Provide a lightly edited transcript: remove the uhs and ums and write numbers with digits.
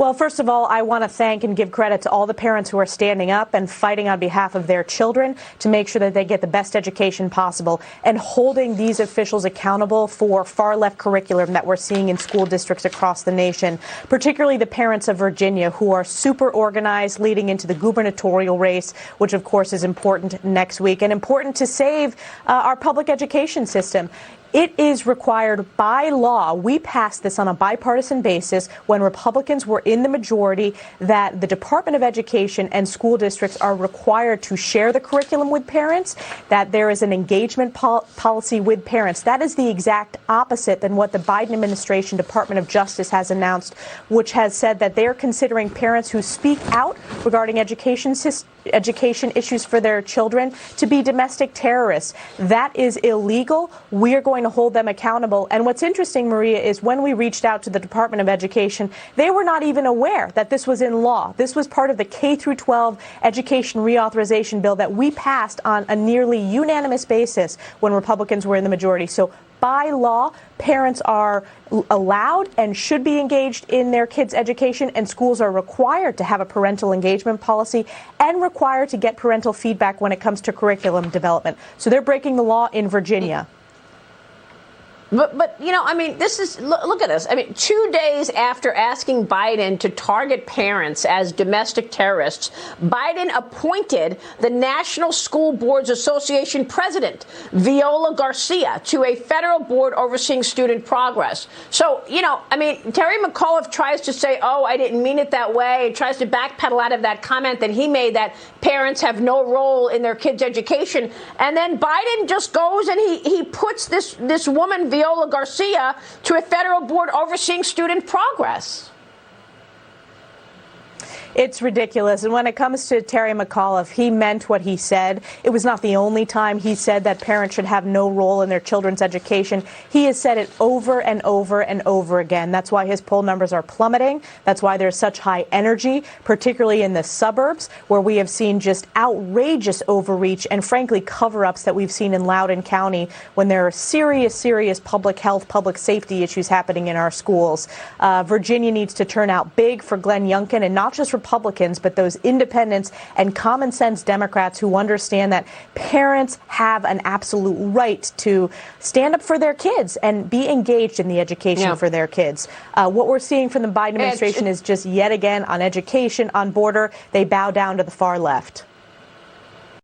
Well, first of all, I want to thank and give credit to all the parents who are standing up and fighting on behalf of their children to make sure that they get the best education possible and holding these officials accountable for far-left curriculum that we're seeing in school districts across the nation, particularly the parents of Virginia who are super organized leading into the gubernatorial race, which, of course, is important next week and important to save our public education system. It is required by law. We passed this on a bipartisan basis when Republicans were in the majority that the Department of Education and school districts are required to share the curriculum with parents, that there is an engagement policy with parents. That is the exact opposite than what the Biden administration Department of Justice has announced, which has said that they are considering parents who speak out regarding education issues for their children to be domestic terrorists. That is illegal. We are going to hold them accountable. And what's interesting, Maria, is when we reached out to the Department of Education, they were not even aware that this was in law. This was part of the K through 12 education reauthorization bill that we passed on a nearly unanimous basis when Republicans were in the majority. So by law, parents are allowed and should be engaged in their kids' education, and schools are required to have a parental engagement policy and required to get parental feedback when it comes to curriculum development. So they're breaking the law in Virginia. But you know, I mean, this is, look at this. I mean, 2 days after asking Biden to target parents as domestic terrorists, Biden appointed the National School Boards Association president, Viola Garcia, to a federal board overseeing student progress. So, you know, I mean, Terry McAuliffe tries to say, oh, I didn't mean it that way. He tries to backpedal out of that comment that he made that parents have no role in their kids' education. And then Biden just goes and he puts this woman, Viola Garcia, to a federal board overseeing student progress. It's ridiculous. And when it comes to Terry McAuliffe, he meant what he said. It was not the only time he said that parents should have no role in their children's education. He has said it over and over and over again. That's why his poll numbers are plummeting. That's why there's such high energy, particularly in the suburbs, where we have seen just outrageous overreach and, frankly, cover-ups that we've seen in Loudoun County when there are serious, serious public health, public safety issues happening in our schools. Virginia needs to turn out big for Glenn Youngkin, and not just Republicans, but those independents and common sense Democrats who understand that parents have an absolute right to stand up for their kids and be engaged in the education for their kids. What we're seeing from the Biden administration is just yet again on education, on border, they bow down to the far left.